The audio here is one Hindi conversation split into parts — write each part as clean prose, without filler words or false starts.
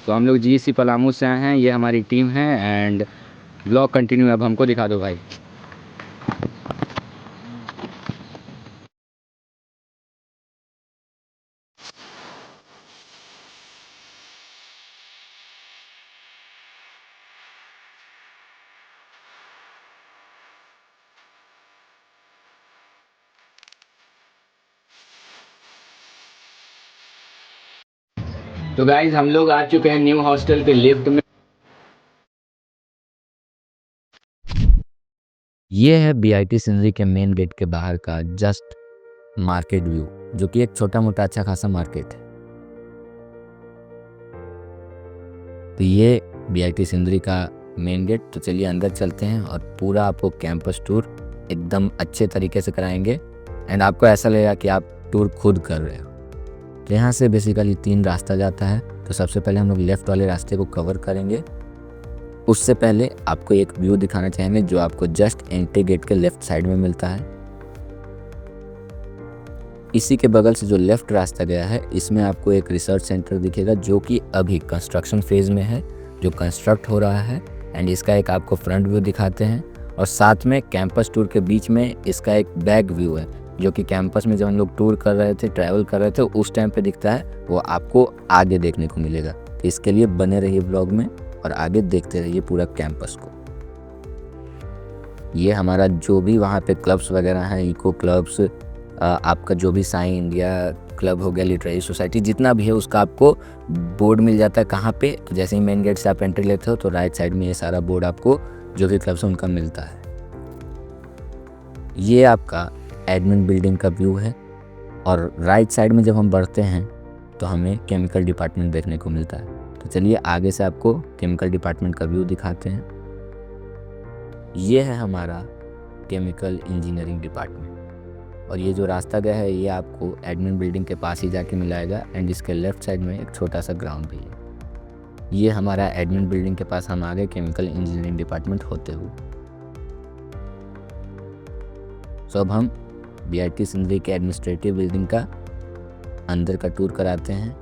तो हम लोग जीएससी पलामू से आए हैं, ये हमारी टीम है एंड ब्लॉग कंटिन्यू। अब हमको दिखा दो भाई। तो गाइज हम लोग आ चुके हैं न्यू हॉस्टल के लिफ्ट में। ये है बीआईटी सिंदरी के मेन गेट के बाहर का जस्ट मार्केट व्यू, जो कि एक छोटा मोटा अच्छा खासा मार्केट है। तो ये बीआईटी सिंदरी का मेन गेट। तो चलिए अंदर चलते हैं और पूरा आपको कैंपस टूर एकदम अच्छे तरीके से कराएंगे एंड आपको ऐसा लगेगा कि आप टूर खुद कर रहे हो। तो यहाँ से बेसिकली 3 रास्ता जाता है। तो सबसे पहले हम लोग लेफ़्ट वाले रास्ते को कवर करेंगे। उससे पहले आपको एक व्यू दिखाना चाहेंगे जो आपको जस्ट एंट्री गेट के लेफ्ट साइड में मिलता है। इसी के बगल से जो लेफ्ट रास्ता गया है, इसमें आपको एक रिसर्च सेंटर दिखेगा जो कि अभी कंस्ट्रक्शन फेज में है, जो कंस्ट्रक्ट हो रहा है। एंड इसका एक आपको फ्रंट व्यू दिखाते हैं और साथ में कैंपस टूर के बीच में इसका एक बैक व्यू है, जो कि कैंपस में जब हम लोग टूर कर रहे थे, ट्रैवल कर रहे थे, उस टाइम पे दिखता है, वो आपको आगे देखने को मिलेगा। तो इसके लिए बने रहिए ब्लॉग में और आगे देखते रहिए पूरा कैंपस को। ये हमारा जो भी वहाँ पे क्लब्स वगैरह हैं, इको क्लब्स, आपका जो भी साई इंडिया क्लब हो गया, लिटरेरी सोसाइटी, जितना भी है उसका आपको बोर्ड मिल जाता है। कहाँ पे? तो जैसे ही मेन गेट से आप एंट्री लेते हो तो राइट साइड में ये सारा बोर्ड आपको जो भी क्लब्स हैं उनका मिलता है। ये आपका एडमिन बिल्डिंग का व्यू है और राइट साइड में जब हम बढ़ते हैं तो हमें केमिकल डिपार्टमेंट देखने को मिलता है। तो चलिए आगे से आपको केमिकल डिपार्टमेंट का व्यू दिखाते हैं। ये है हमारा केमिकल इंजीनियरिंग डिपार्टमेंट और ये जो रास्ता गया है ये आपको एडमिन बिल्डिंग के पास ही जाके मिलाएगा एंड इसके लेफ्ट साइड में एक छोटा सा ग्राउंड भी है। ये हमारा एडमिन बिल्डिंग के पास हम आ गए केमिकल इंजीनियरिंग डिपार्टमेंट होते हुए। सो अब हम बीआईटी सिंदरी के एडमिनिस्ट्रेटिव बिल्डिंग का अंदर का टूर कराते हैं।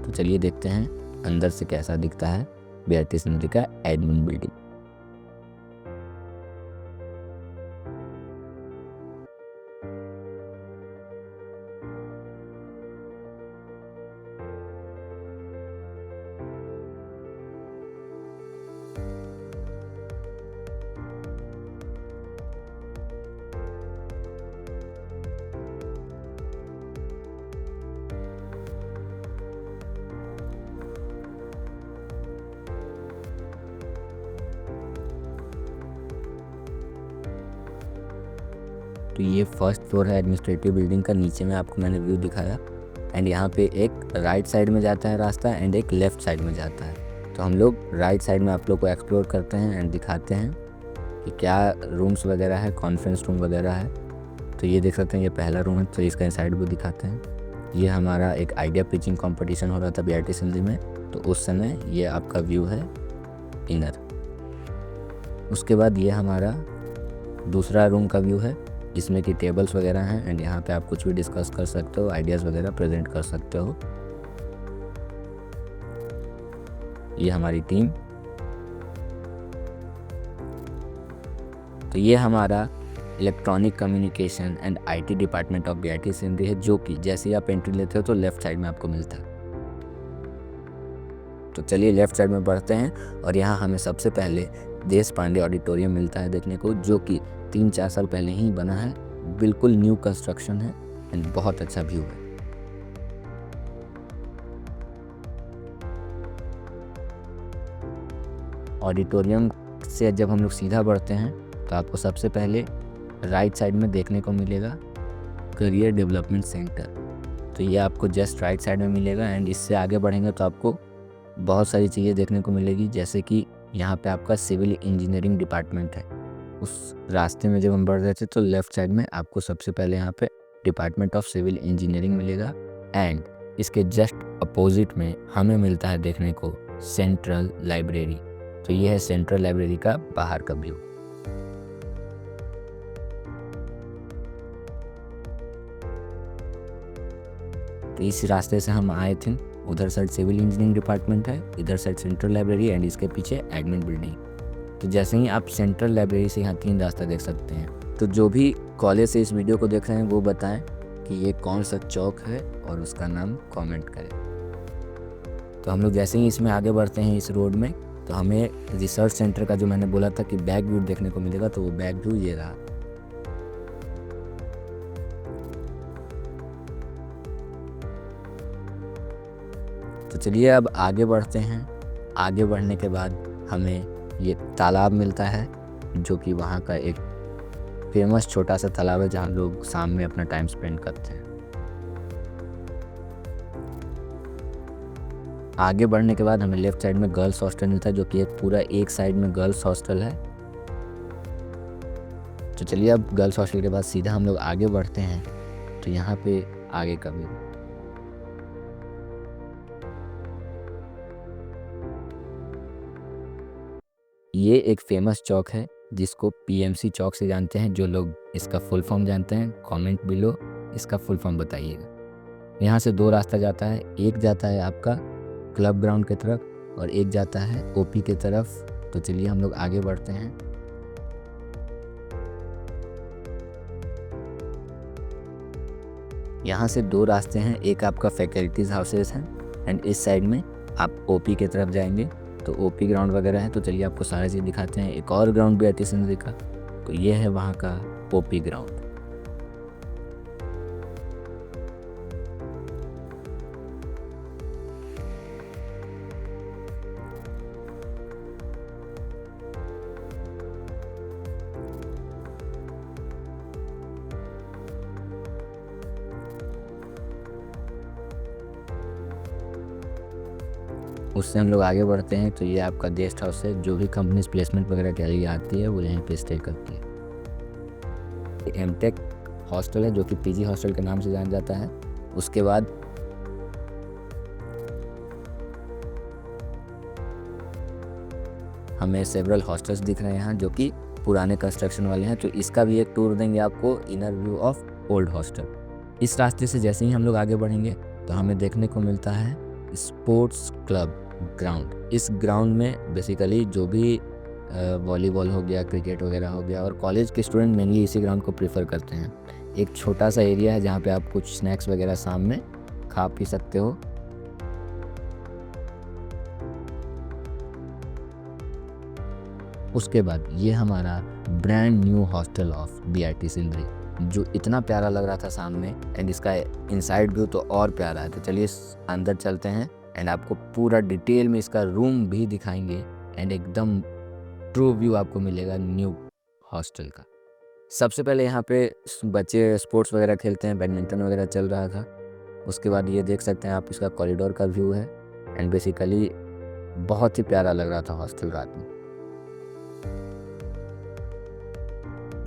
तो चलिए देखते हैं अंदर से कैसा दिखता है बीआईटी सिंदरी का एडमिन बिल्डिंग। तो ये फर्स्ट फ्लोर है एडमिनिस्ट्रेटिव बिल्डिंग का। नीचे में आपको मैंने व्यू दिखाया एंड यहाँ पे एक राइट साइड में जाता है रास्ता एंड एक लेफ़्ट साइड में जाता है। तो हम लोग राइट साइड में आप लोग को एक्सप्लोर करते हैं एंड दिखाते हैं कि क्या रूम्स वगैरह है, कॉन्फ्रेंस रूम वगैरह है। तो ये देख सकते हैं, ये पहला रूम है, तो इसका साइड व्यू दिखाते हैं। ये हमारा एक आइडिया पिचिंग कंपटीशन हो रहा था बीआईटी सिंदरी में, तो उस समय ये आपका व्यू है इनर। उसके बाद ये हमारा दूसरा रूम का व्यू है, जिसमें कि टेबल्स वगैरह हैं एंड यहाँ पे आप कुछ भी डिस्कस कर सकते हो, आइडियाज़ वगैरह प्रेजेंट कर सकते हो। ये हमारी टीम। तो ये हमारा electronic communication and IT department of BIT Sindri है, जो कि जैसे ही आप एंट्री लेते हो तो लेफ़्ट साइड में आपको मिलता है। तो चलिए लेफ़्ट साइड में बढ़ते हैं और यहाँ हमें सबसे पहले देश पांडे ऑडिटोरियम मिलता है देखने को, जो कि 3-4 साल पहले ही बना है, बिल्कुल न्यू कंस्ट्रक्शन है एंड बहुत अच्छा व्यू है। ऑडिटोरियम से जब हम लोग सीधा बढ़ते हैं तो आपको सबसे पहले राइट साइड में देखने को मिलेगा करियर डेवलपमेंट सेंटर। तो ये आपको जस्ट राइट साइड में मिलेगा एंड इससे आगे बढ़ेंगे तो आपको बहुत सारी चीज़ें देखने को मिलेगी, जैसे कि यहाँ पे आपका सिविल इंजीनियरिंग डिपार्टमेंट है। उस रास्ते में जब हम बढ़ रहे थे तो लेफ़्ट साइड में आपको सबसे पहले यहाँ पे डिपार्टमेंट ऑफ सिविल इंजीनियरिंग मिलेगा एंड इसके जस्ट अपोजिट में हमें मिलता है देखने को सेंट्रल लाइब्रेरी। तो ये है सेंट्रल लाइब्रेरी का बाहर का व्यू। तो इस रास्ते से हम आए थे उधर साइड सिविल इंजीनियरिंग डिपार्टमेंट है, इधर साइड सेंट्रल लाइब्रेरी एंड इसके पीछे एडमिन बिल्डिंग। तो जैसे ही आप सेंट्रल लाइब्रेरी से यहाँ 3 रास्ता देख सकते हैं। तो जो भी कॉलेज से इस वीडियो को देख रहे हैं वो बताएं कि ये कौन सा चौक है और उसका नाम कमेंट करें। तो हम लोग जैसे ही इसमें आगे बढ़ते हैं इस रोड में, तो हमें रिसर्च सेंटर का जो मैंने बोला था कि बैक व्यू देखने को मिलेगा, तो वो बैक व्यू ये रहा। तो चलिए अब आगे बढ़ते हैं। आगे बढ़ने के बाद हमें ये तालाब मिलता है, जो कि वहाँ का एक फेमस छोटा सा तालाब है जहाँ लोग शाम में अपना टाइम स्पेंड करते हैं। आगे बढ़ने के बाद हमें लेफ्ट साइड में गर्ल्स हॉस्टल मिलता है, जो कि एक पूरा एक साइड में गर्ल्स हॉस्टल है। तो चलिए अब गर्ल्स हॉस्टल के बाद सीधा हम लोग आगे बढ़ते हैं। तो यहाँ पे आगे का व्यू, ये एक फेमस चौक है जिसको पीएमसी चौक से जानते हैं। जो लोग इसका फुल फॉर्म जानते हैं कमेंट बिलो इसका फुल फॉर्म बताइएगा। यहाँ से 2 रास्ता जाता है, एक जाता है आपका क्लब ग्राउंड की तरफ और एक जाता है ओपी की तरफ। तो चलिए हम लोग आगे बढ़ते हैं। यहाँ से 2 रास्ते हैं, एक आपका फैकल्टीज हाउसेस है एंड इस साइड में आप ओपी की तरफ जाएंगे तो ओपी ग्राउंड वगैरह है। तो चलिए आपको सारा चीज़ दिखाते हैं। एक और ग्राउंड भी है सिंदरी का, तो ये है वहाँ का ओपी ग्राउंड। उससे हम लोग आगे बढ़ते हैं तो ये आपका गेस्ट हाउस है। जो भी कंपनीज प्लेसमेंट वगैरह के लिए आती है वो यहीं पे स्टे करती है। एमटेक हॉस्टल है जो कि पीजी हॉस्टल के नाम से जाना जाता है। उसके बाद हमें सेवरल हॉस्टल्स दिख रहे हैं यहाँ, जो कि पुराने कंस्ट्रक्शन वाले हैं। तो इसका भी एक टूर देंगे आपको, inner view of old hostel. इस रास्ते से जैसे ही हम लोग आगे बढ़ेंगे तो हमें देखने को मिलता है स्पोर्ट्स क्लब ग्राउंड। इस ग्राउंड में बेसिकली जो भी वॉलीबॉल हो गया, क्रिकेट वगैरह हो गया, और कॉलेज के स्टूडेंट मेनली इसी ग्राउंड को प्रेफर करते हैं। एक छोटा सा एरिया है जहाँ पे आप कुछ स्नैक्स वगैरह शाम में खा पी सकते हो। उसके बाद ये हमारा brand new hostel of BIT Sindri, जो इतना प्यारा लग रहा था सामने एंड इसका इनसाइड व्यू तो और प्यारा है। तो चलिए अंदर चलते हैं एंड आपको पूरा डिटेल में इसका रूम भी दिखाएंगे एंड एकदम ट्रू व्यू आपको मिलेगा न्यू हॉस्टल का। सबसे पहले यहाँ पे बच्चे स्पोर्ट्स वगैरह खेलते हैं, बैडमिंटन वगैरह चल रहा था। उसके बाद ये देख सकते हैं आप इसका कॉरिडोर का व्यू है एंड बेसिकली बहुत ही प्यारा लग रहा था हॉस्टल रात में।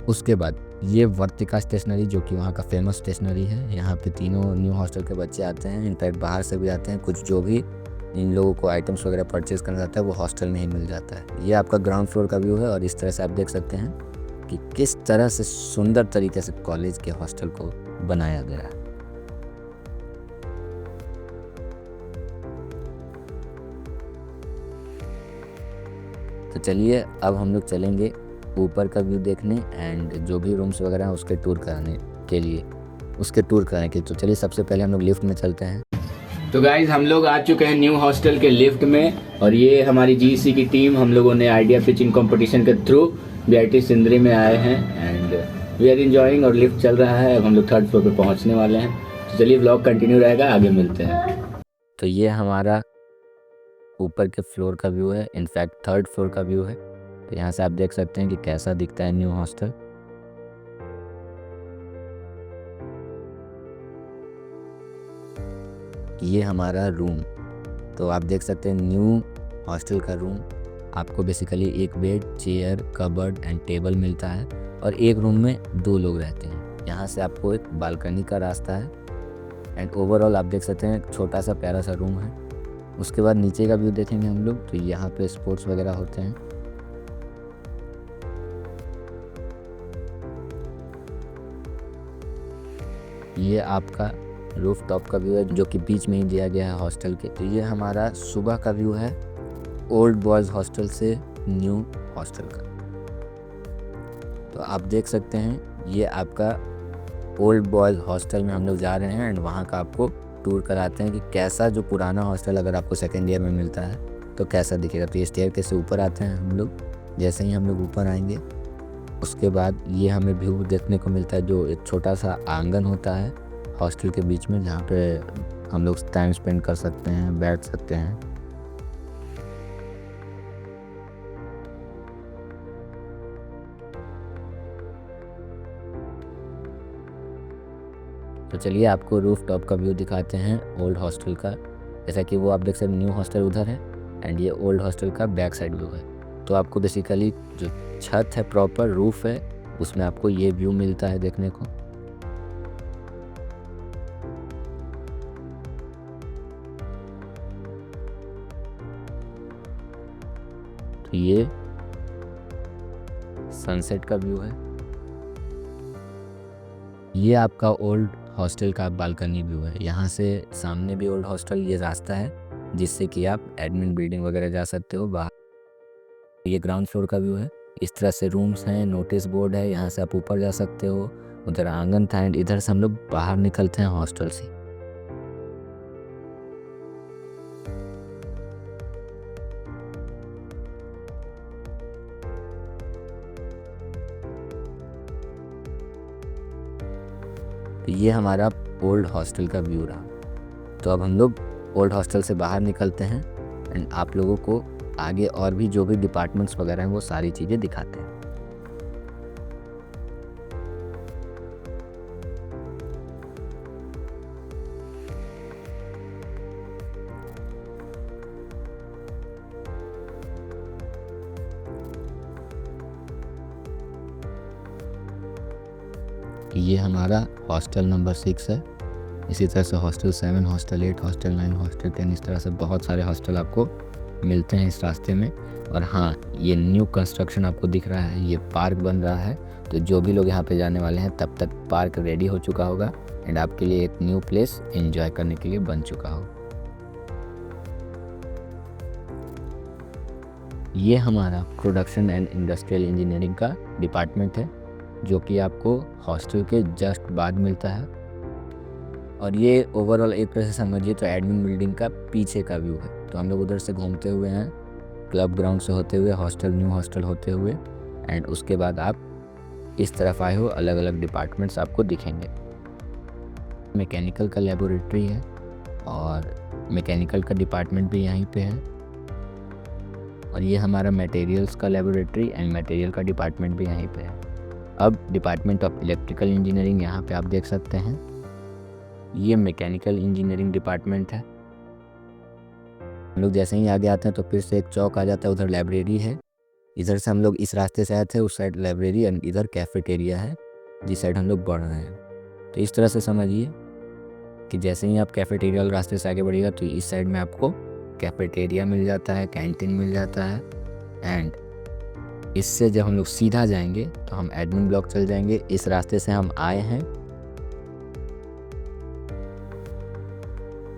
उसके बाद ये वर्तिका स्टेशनरी, जो कि वहाँ का फेमस स्टेशनरी है। यहाँ पे तीनों न्यू हॉस्टल के बच्चे आते हैं, इनफैक्ट बाहर से भी आते हैं। कुछ जो भी इन लोगों को आइटम्स वगैरह परचेज करना चाहता है वो हॉस्टल में ही मिल जाता है। ये आपका ग्राउंड फ्लोर का व्यू है और इस तरह से आप देख सकते हैं कि किस तरह से सुंदर तरीके से कॉलेज के हॉस्टल को बनाया गया है। तो चलिए अब हम लोग चलेंगे ऊपर का व्यू देखने एंड जो भी रूम्स वगैरह हैं उसके टूर कराने के लिए। तो चलिए सबसे पहले हम लोग लिफ्ट में चलते हैं। तो गाइज हम लोग आ चुके हैं न्यू हॉस्टल के लिफ्ट में और ये हमारी जीसी की टीम, हम लोगों ने आइडिया पिचिंग कंपटीशन के थ्रू बीआईटी सिंदरी में आए हैं एंड वी आर एंजॉयिंग। और लिफ्ट चल रहा है, अब हम लोग 3rd फ्लोर पे पहुंचने वाले हैं। तो चलिए व्लॉग कंटिन्यू रहेगा, आगे मिलते हैं। तो ये हमारा ऊपर के फ्लोर का व्यू है, इनफैक्ट 3rd फ्लोर का व्यू है। तो यहाँ से आप देख सकते हैं कि कैसा दिखता है न्यू हॉस्टल। ये हमारा रूम, तो आप देख सकते हैं न्यू हॉस्टल का रूम। आपको बेसिकली एक bed, chair, cupboard and table मिलता है और एक रूम में 2 लोग रहते हैं। यहाँ से आपको एक बालकनी का रास्ता है एंड ओवरऑल आप देख सकते हैं छोटा सा प्यारा सा रूम है। उसके बाद नीचे का व्यू देखेंगे हम लोग, तो यहाँ पे स्पोर्ट्स वगैरह होते हैं। ये आपका रूफ टॉप का व्यू है जो कि बीच में ही दिया गया है हॉस्टल के। तो ये हमारा सुबह का व्यू है ओल्ड बॉयज़ हॉस्टल से न्यू हॉस्टल का। तो आप देख सकते हैं ये आपका ओल्ड बॉयज़ हॉस्टल में हम लोग जा रहे हैं एंड वहाँ का आपको टूर कराते हैं कि कैसा जो पुराना हॉस्टल अगर आपको सेकेंड ईयर में मिलता है तो कैसा दिखेगा। तो ये स्टेयरकेस से ऊपर आते हैं हम लोग। जैसे ही हम लोग ऊपर आएंगे उसके बाद ये हमें व्यू देखने को मिलता है जो एक छोटा सा आंगन होता है हॉस्टल के बीच में, जहाँ पे हम लोग टाइम स्पेंड कर सकते हैं, बैठ सकते हैं। तो चलिए आपको रूफ टॉप का व्यू दिखाते हैं ओल्ड हॉस्टल का। जैसा कि वो आप देख सकते हैं न्यू हॉस्टल उधर है एंड ये ओल्ड हॉस्टल का बैक साइड व्यू है। तो आपको बेसिकली जो छत है प्रॉपर रूफ है उसमें आपको ये व्यू मिलता है देखने को। तो ये सनसेट का व्यू है। ये आपका ओल्ड हॉस्टल का बालकनी व्यू है। यहाँ से सामने भी ओल्ड हॉस्टल ये रास्ता है जिससे कि आप एडमिन बिल्डिंग वगैरह जा सकते हो बाहर। ये ग्राउंड फ्लोर का व्यू है। इस तरह से रूम्स हैं, नोटिस बोर्ड है, यहाँ से आप ऊपर जा सकते हो। उधर आंगन था एंड इधर से हम लोग बाहर निकलते हैं हॉस्टल से। तो ये हमारा ओल्ड हॉस्टल का व्यू रहा। तो अब हम लोग ओल्ड हॉस्टल से बाहर निकलते हैं एंड आप लोगों को आगे और भी जो भी डिपार्टमेंट्स वगैरह हैं वो सारी चीज़ें दिखाते हैं। ये हमारा हॉस्टल नंबर 6 है। इसी तरह से हॉस्टल 7, हॉस्टल 8, हॉस्टल 9, हॉस्टल 10, इस तरह से बहुत सारे हॉस्टल आपको मिलते हैं इस रास्ते में। और हाँ, ये न्यू कंस्ट्रक्शन आपको दिख रहा है, ये पार्क बन रहा है। तो जो भी लोग यहाँ पे जाने वाले हैं तब तक पार्क रेडी हो चुका होगा एंड आपके लिए एक न्यू प्लेस एंजॉय करने के लिए बन चुका होगा। ये हमारा प्रोडक्शन एंड इंडस्ट्रियल इंजीनियरिंग का डिपार्टमेंट है जो कि आपको हॉस्टल के जस्ट बाद मिलता है। और ये ओवरऑल एक तरह से समझिए तो एडमिन बिल्डिंग का पीछे का व्यू है। तो हम लोग उधर से घूमते हुए हैं, क्लब ग्राउंड से होते हुए, हॉस्टल न्यू हॉस्टल होते हुए एंड उसके बाद आप इस तरफ आए हो, अलग अलग डिपार्टमेंट्स आपको दिखेंगे। मैकेनिकल का लेबोरेटरी है और मैकेनिकल का डिपार्टमेंट भी यहीं पे है। और ये हमारा मटेरियल्स का लेबोरेटरी एंड मटेरियल का डिपार्टमेंट भी यहीं पे है। अब डिपार्टमेंट ऑफ इलेक्ट्रिकल इंजीनियरिंग यहाँ पे आप देख सकते हैं, ये मैकेनिकल इंजीनियरिंग डिपार्टमेंट है। हम लोग जैसे ही आगे आते हैं तो फिर से एक चौक आ जाता है, उधर लाइब्रेरी है। इधर से हम लोग इस रास्ते से आए थे, उस साइड लाइब्रेरी एंड इधर कैफेटेरिया है जिस साइड हम लोग बढ़ रहे हैं। तो इस तरह से समझिए कि जैसे ही आप कैफेटेरिया वाले रास्ते से आगे बढ़िएगा तो इस साइड में आपको कैफेटेरिया मिल जाता है, कैंटीन मिल जाता है एंड इससे जब हम लोग सीधा जाएंगे तो हम एडमिन ब्लॉक चल जाएंगे। इस रास्ते से हम आए हैं।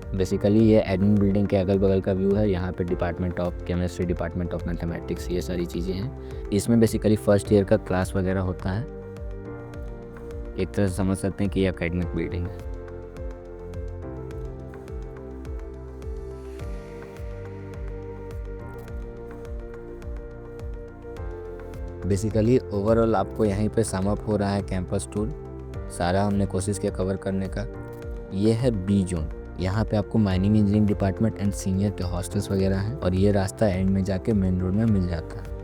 बेसिकली ये एडमिन बिल्डिंग के अगल बगल का व्यू है। यहाँ पे department of chemistry, department of mathematics, ये सारी चीज़ें हैं। इसमें बेसिकली फर्स्ट ईयर का क्लास वगैरह होता है। एक तरह से समझ सकते हैं कि ये एकेडमिक बिल्डिंग है। बेसिकली ओवरऑल आपको यहीं पे सम अप हो रहा है कैंपस टूर। सारा हमने कोशिश किया कवर करने का। ये है बी जोन, यहाँ पे आपको mining engineering department and senior के हॉस्टल्स वगैरह हैं और ये रास्ता एंड में जाके मेन रोड में मिल जाता है।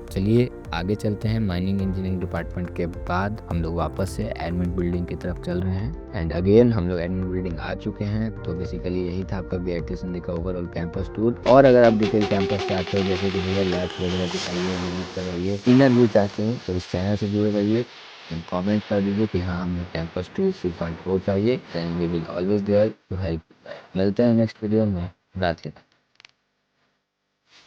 चलिए आगे चलते हैं। माइनिंग इंजीनियरिंग डिपार्टमेंट के बाद हम लोग वापस से एडमिन बिल्डिंग की तरफ चल रहे हैं एंड अगेन हम लोग एडमिन बिल्डिंग आ चुके हैं। तो बेसिकली यही था आपका बीआईटी सिंधी का ओवरऑल कैंपस टूर। और अगर आप डिटेल कैंपस से आते हो, जैसे कि भैया लैब्स वगैरह दिखाइए, विजिट करवाइए, इनर व्यू चाहते हो तो इस चैनल से जुड़े रहिए। कमेंट कर दीजिए कि हाँ हमें कैंपस टूर 3.4 चाहिए, and we will always there to help. मिलते हैं नेक्स्ट वीडियो में। रात के